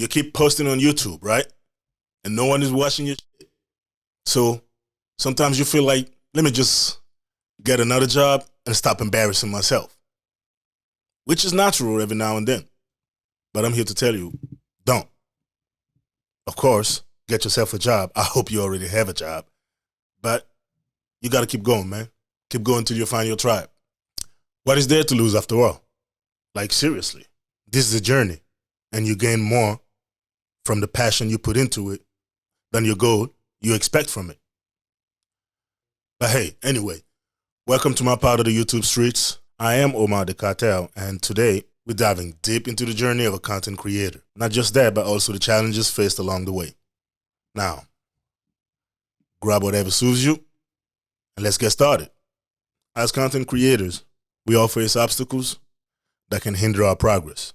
You keep posting on YouTube, right? And no one is watching your shit. So sometimes you feel like, let me just get another job and stop embarrassing myself, which is natural every now and then. But I'm here to tell you, don't. Of course, get yourself a job. I hope you already have a job. But you got to keep going, man. Keep going till you find your tribe. What is there to lose after all? Like, seriously, this is a journey, and you gain more from the passion you put into it than your goal you expect from it. But hey, anyway, welcome to my part of the YouTube streets. I am Omar Decartel, and today we're diving deep into the journey of a content creator. Not just that, but also the challenges faced along the way. Now, grab whatever soothes you, and let's get started. As content creators, we all face obstacles that can hinder our progress.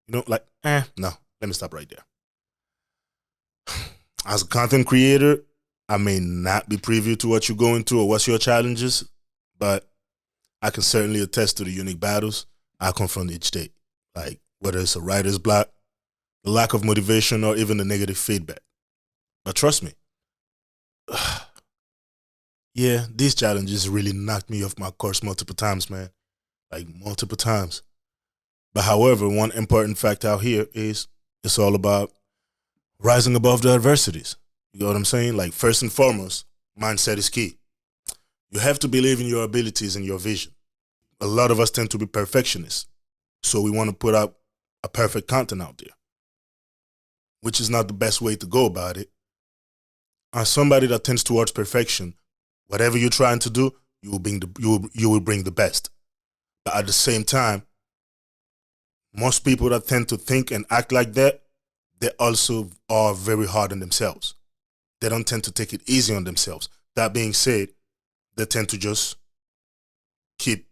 No, let me stop right there. As a content creator, I may not be privy to what you're going through or what's your challenges, but I can certainly attest to the unique battles I confront each day. Like, whether it's a writer's block, the lack of motivation, or even the negative feedback. But trust me, yeah, these challenges really knocked me off my course multiple times, man. Like, multiple times. But however, one important fact out here is it's all about rising above the adversities. You know what I'm saying? Like, first and foremost, mindset is key. You have to believe in your abilities and your vision. A lot of us tend to be perfectionists, so we want to put out a perfect content out there, which is not the best way to go about it. As somebody that tends towards perfection, whatever you're trying to do, you will bring the best. But at the same time, most people that tend to think and act like that, they also are very hard on themselves. They don't tend to take it easy on themselves. That being said, they tend to just keep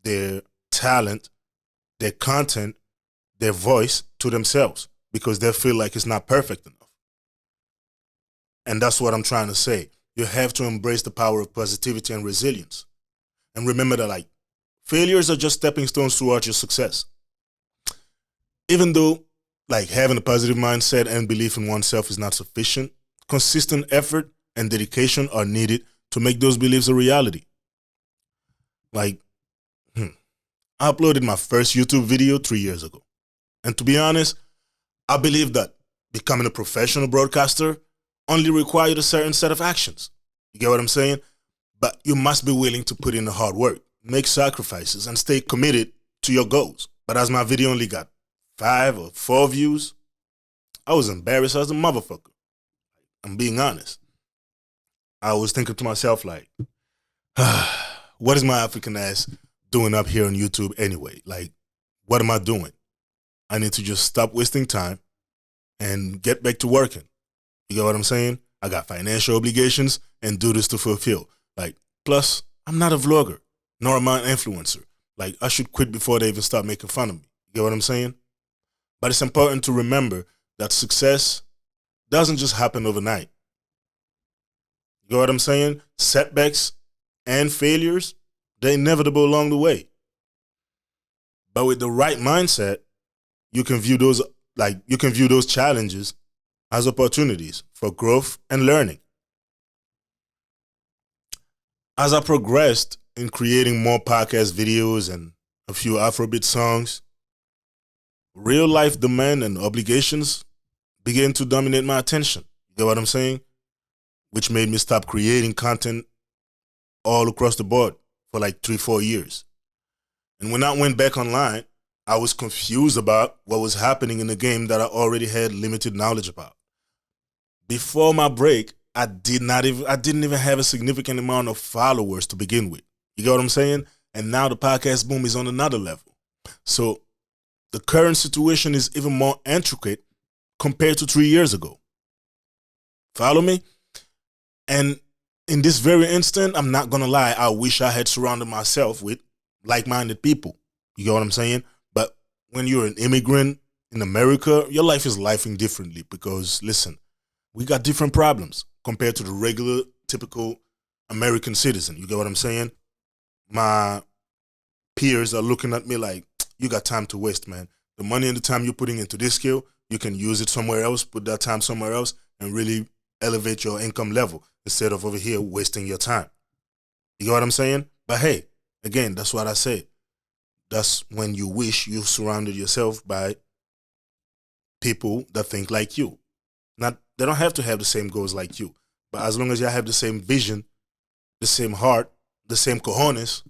their talent, their content, their voice to themselves because they feel like it's not perfect enough. And that's what I'm trying to say. You have to embrace the power of positivity and resilience. And remember that, failures are just stepping stones towards your success. Even though, having a positive mindset and belief in oneself is not sufficient, consistent effort and dedication are needed to make those beliefs a reality. I uploaded my first YouTube video 3 years ago. And to be honest, I believe that becoming a professional broadcaster only required a certain set of actions. You get what I'm saying? But you must be willing to put in the hard work, make sacrifices, and stay committed to your goals. But as my video only got 5 or 4 views, I was embarrassed as a motherfucker. I'm being honest. I was thinking to myself, what is my African ass doing up here on YouTube anyway? What am I doing? I need to just stop wasting time and get back to working. You get what I'm saying? I got financial obligations and duties to fulfill. Plus, I'm not a vlogger, nor am I an influencer. I should quit before they even start making fun of me. You get what I'm saying? But it's important to remember that success doesn't just happen overnight. You know what I'm saying? Setbacks and failures, they're inevitable along the way. But with the right mindset, you can view those challenges as opportunities for growth and learning. As I progressed in creating more podcast videos and a few Afrobeat songs, real life demand and obligations began to dominate my attention. You get what I'm saying? Which made me stop creating content all across the board for 3-4 years. And when I went back online, I was confused about what was happening in the game that I already had limited knowledge about. Before my break, I didn't even have a significant amount of followers to begin with. You get what I'm saying? And now the podcast boom is on another level. So the current situation is even more intricate compared to 3 years ago. Follow me? And in this very instant, I'm not going to lie, I wish I had surrounded myself with like-minded people. You get what I'm saying? But when you're an immigrant in America, your life is lifing differently because, listen, we got different problems compared to the regular, typical American citizen. You get what I'm saying? My peers are looking at me like, you got time to waste, man. The money and the time you're putting into this skill, you can use it somewhere else, put that time somewhere else, and really elevate your income level instead of over here wasting your time. You get what I'm saying? But hey, again, that's what I say. That's when you wish you surrounded yourself by people that think like you. Not they don't have to have the same goals like you, but as long as you have the same vision, the same heart, the same cojones,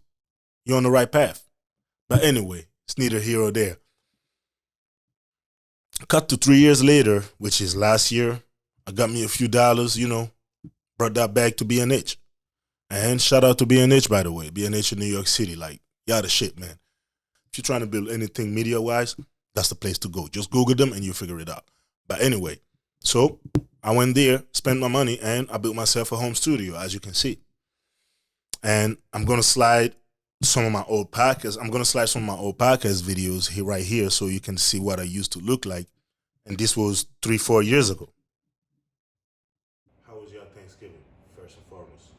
you're on the right path. But anyway, it's neither here or there. Cut to 3 years later, which is last year, I got me a few dollars, brought that back to B&H. And shout out to B&H, by the way. B&H in New York City. Like, y'all the shit, man. If you're trying to build anything media-wise, that's the place to go. Just Google them and you'll figure it out. But anyway, so I went there, spent my money, and I built myself a home studio, as you can see. And I'm going to slide some of my old podcasts. I'm going to slide some of my old podcast videos here, right here, so you can see what I used to look like. And this was 3-4 years ago. How was your Thanksgiving, first and foremost?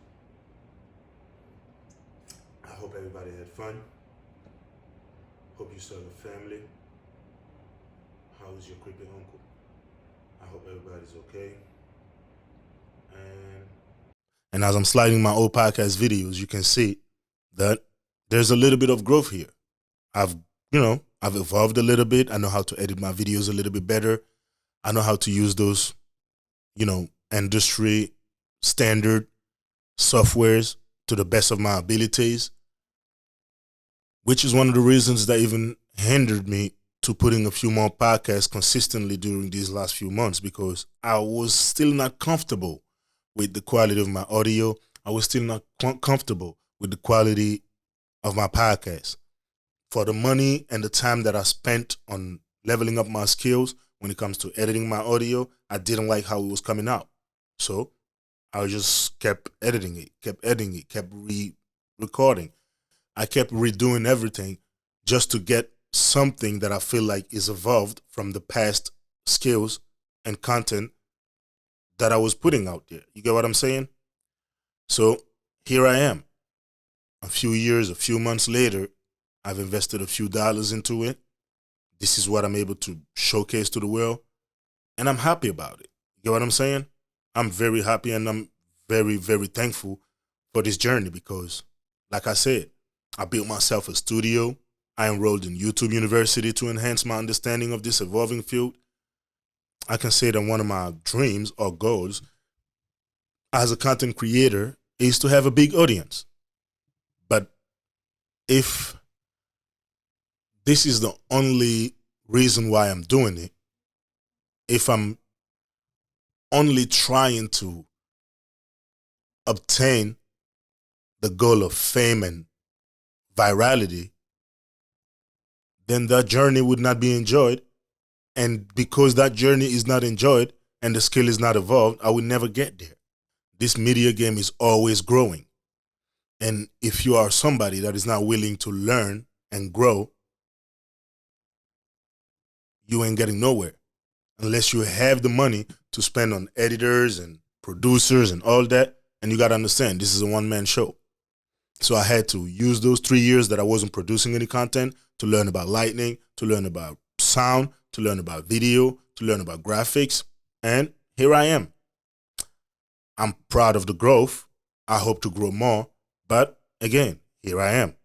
I hope everybody had fun. Hope you saw your family. How is your creepy uncle? I hope everybody's okay. And as I'm sliding my old podcast videos, you can see that there's a little bit of growth here. I've evolved a little bit. I know how to edit my videos a little bit better. I know how to use those, industry standard softwares to the best of my abilities, which is one of the reasons that even hindered me to putting a few more podcasts consistently during these last few months, because I was still not comfortable with the quality of my audio. I was still not comfortable with the quality of my podcast. For the money and the time that I spent on leveling up my skills when it comes to editing my audio, I didn't like how it was coming out. So I just kept editing it, kept re-recording. I kept redoing everything just to get something that I feel like is evolved from the past skills and content that I was putting out there. You get what I'm saying? So here I am. A few months later, I've invested a few dollars into it. This is what I'm able to showcase to the world. And I'm happy about it. You get what I'm saying? I'm very happy and I'm very, very thankful for this journey because, like I said, I built myself a studio. I enrolled in YouTube University to enhance my understanding of this evolving field. I can say that one of my dreams or goals as a content creator is to have a big audience. But if this is the only reason why I'm doing it, if I'm only trying to obtain the goal of fame and virality, then that journey would not be enjoyed. And because that journey is not enjoyed and the skill is not evolved, I will never get there. This media game is always growing. And if you are somebody that is not willing to learn and grow, you ain't getting nowhere unless you have the money to spend on editors and producers and all that. And you got to understand, this is a one-man show. So I had to use those 3 years that I wasn't producing any content to learn about lighting, to learn about sound, to learn about video, to learn about graphics. And here I am. I'm proud of the growth. I hope to grow more. But again, here I am.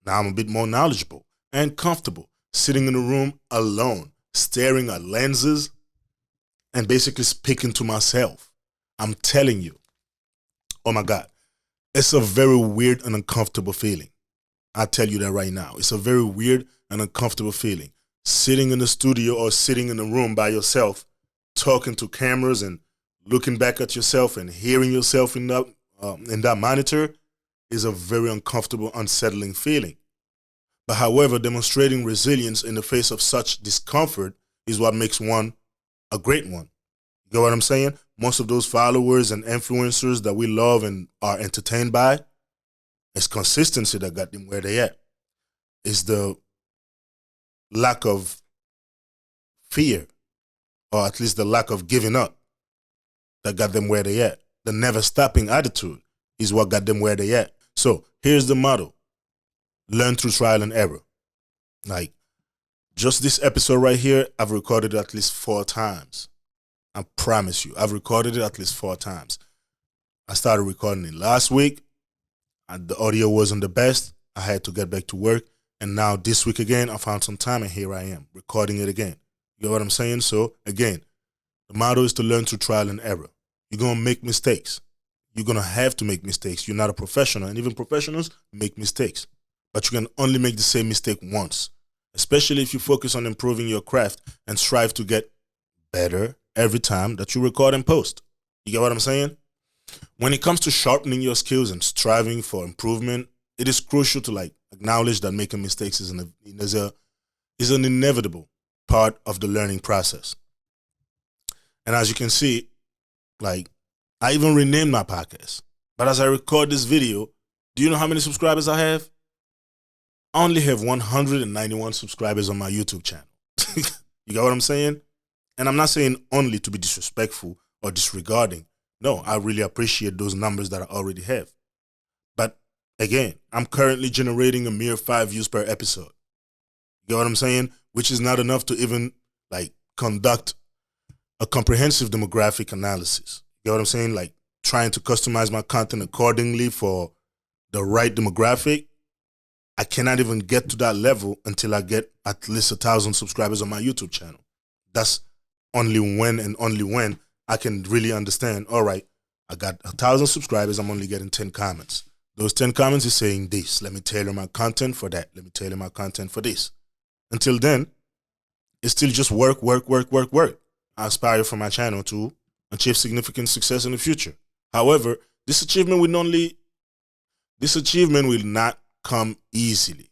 Now I'm a bit more knowledgeable and comfortable sitting in a room alone, staring at lenses and basically speaking to myself. I'm telling you, oh my God, it's a very weird and uncomfortable feeling. I tell you that right now. It's a very weird and uncomfortable feeling. Sitting in the studio or sitting in a room by yourself, talking to cameras and looking back at yourself and hearing yourself in that monitor is a very uncomfortable, unsettling feeling. But however, demonstrating resilience in the face of such discomfort is what makes one a great one. You get what I'm saying? Most of those followers and influencers that we love and are entertained by, it's consistency that got them where they at. It's the lack of fear, or at least the lack of giving up, that got them where they at. The never stopping attitude is what got them where they at. So here's the motto: learn through trial and error. Like, Just this episode right here, I've recorded it at least 4 times. I promise you, I've recorded it at least 4 times. I started recording it last week, and the audio wasn't the best. I had to get back to work. And now this week again, I found some time and here I am, recording it again. You know what I'm saying? So again, the motto is to learn through trial and error. You're going to make mistakes. You're going to have to make mistakes. You're not a professional, and even professionals make mistakes. But you can only make the same mistake once, especially if you focus on improving your craft and strive to get better every time that you record and post. You get what I'm saying? When it comes to sharpening your skills and striving for improvement, it is crucial to acknowledge that making mistakes is an inevitable part of the learning process. And as you can see, I even renamed my podcast. But as I record this video, do you know how many subscribers I have? I only have 191 subscribers on my YouTube channel. You got what I'm saying? And I'm not saying only to be disrespectful or disregarding. No, I really appreciate those numbers that I already have. But again, I'm currently generating a mere 5 views per episode. You get what I'm saying? Which is not enough to even conduct a comprehensive demographic analysis. You know what I'm saying? Trying to customize my content accordingly for the right demographic. I cannot even get to that level until I get at least 1,000 subscribers on my YouTube channel. That's only when I can really understand, all right, I got 1,000 subscribers, I'm only getting 10 comments. Those 10 comments is saying this. Let me tailor my content for that. Let me tailor my content for this. Until then, it's still just work. I aspire for my channel to achieve significant success in the future. However, this achievement will not come easily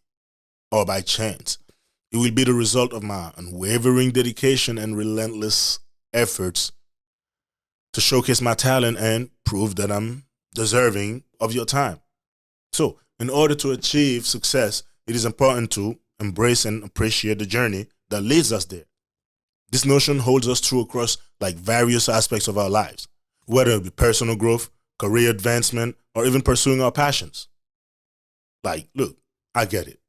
or by chance. It will be the result of my unwavering dedication and relentless efforts to showcase my talent and prove that I'm deserving of your time. So, in order to achieve success, it is important to embrace and appreciate the journey that leads us there. This notion holds us true across various aspects of our lives, whether it be personal growth, career advancement, or even pursuing our passions. Look, I get it.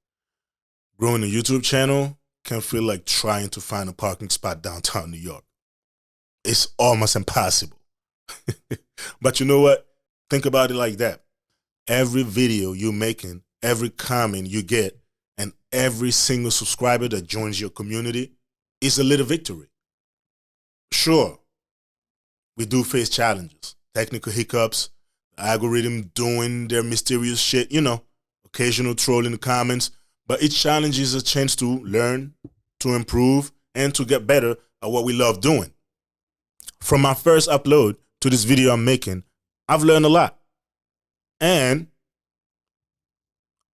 Growing a YouTube channel can feel like trying to find a parking spot downtown New York. It's almost impossible. But you know what? Think about it like that. Every video you're making, every comment you get, and every single subscriber that joins your community is a little victory. Sure, we do face challenges, technical hiccups, the algorithm doing their mysterious shit, occasional troll in the comments, but each challenge is a chance to learn, to improve, and to get better at what we love doing. From my first upload to this video I'm making, I've learned a lot. And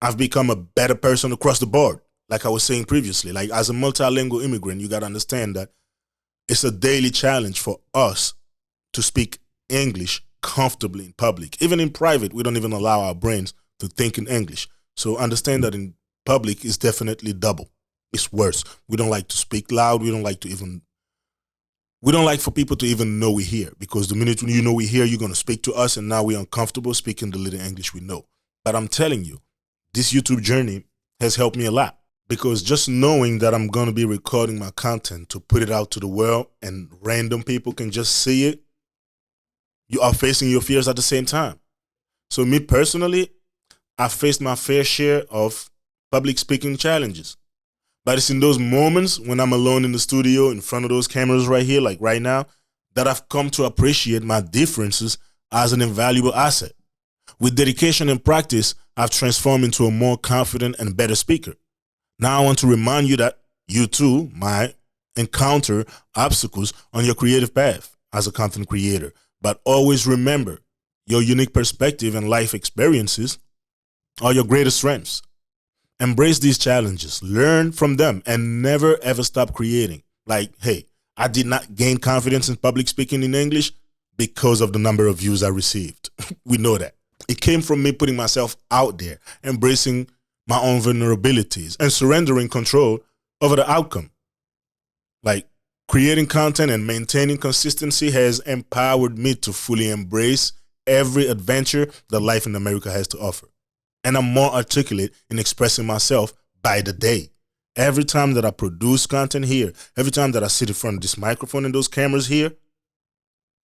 I've become a better person across the board. Like I was saying previously, as a multilingual immigrant, you got to understand that it's a daily challenge for us to speak English comfortably in public. Even in private, we don't even allow our brains to think in English. So understand that in public, it's definitely double. It's worse. We don't like to speak loud. We don't like for people to even know we're here, because the minute you know we're here, you're going to speak to us, and now we're uncomfortable speaking the little English we know. But I'm telling you, this YouTube journey has helped me a lot. Because just knowing that I'm going to be recording my content to put it out to the world and random people can just see it, you are facing your fears at the same time. So me personally, I faced my fair share of public speaking challenges. But it's in those moments when I'm alone in the studio in front of those cameras right here, like right now, that I've come to appreciate my differences as an invaluable asset. With dedication and practice, I've transformed into a more confident and better speaker. Now I want to remind you that you too might encounter obstacles on your creative path as a content creator. But always remember, your unique perspective and life experiences are your greatest strengths. Embrace these challenges, learn from them, and never ever stop creating. Hey, I did not gain confidence in public speaking in English because of the number of views I received. We know that. It came from me putting myself out there, embracing my own vulnerabilities, and surrendering control over the outcome. Creating content and maintaining consistency has empowered me to fully embrace every adventure that life in America has to offer. And I'm more articulate in expressing myself by the day. every time that I produce content here, every time that I sit in front of this microphone and those cameras here,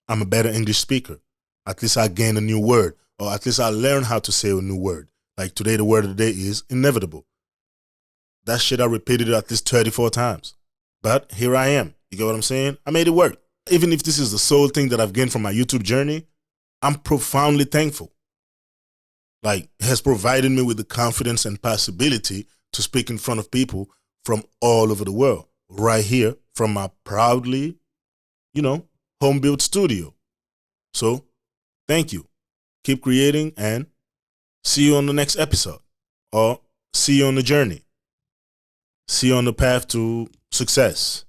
I'm a better English speaker. At least I gain a new word, or at least I learn how to say a new word. Like today, the word of the day is inevitable. That shit I repeated at least 34 times. But here I am. You get what I'm saying? I made it work. Even if this is the sole thing that I've gained from my YouTube journey, I'm profoundly thankful. Like, it has provided me with the confidence and possibility to speak in front of people from all over the world, right here from my proudly, home-built studio. So, thank you. Keep creating and see you on the next episode. Or see you on the journey. See you on the path to success.